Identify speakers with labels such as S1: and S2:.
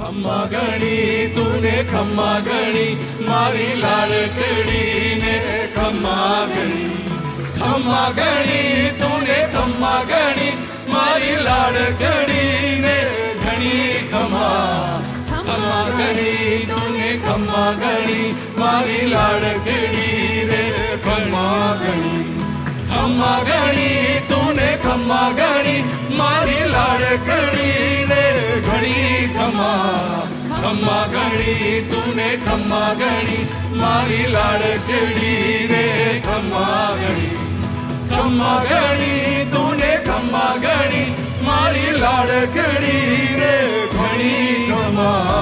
S1: ખમ્મા ગણી તુને ખમ્મા ગણી મારી લાડકડી ને ખમ્મા ગણી તુને ખમ્મા ગણી મારી લાડકડી ને ઘણી ખમ્મા ગણી તુને ખમ્મા ગણી મારી લાડકડી રે ખમ્મા ગણી તુને ખમ્મા ગણી મારી લાડકડી ને ઘણી ખમ્મા ગણી તુને ખમ્મા ગણી મારી લાડકડી રે ખમ્મા ગણી તુને ખમ્મા ગણી મારી લાડકડી રે ઘણી ખમ્મા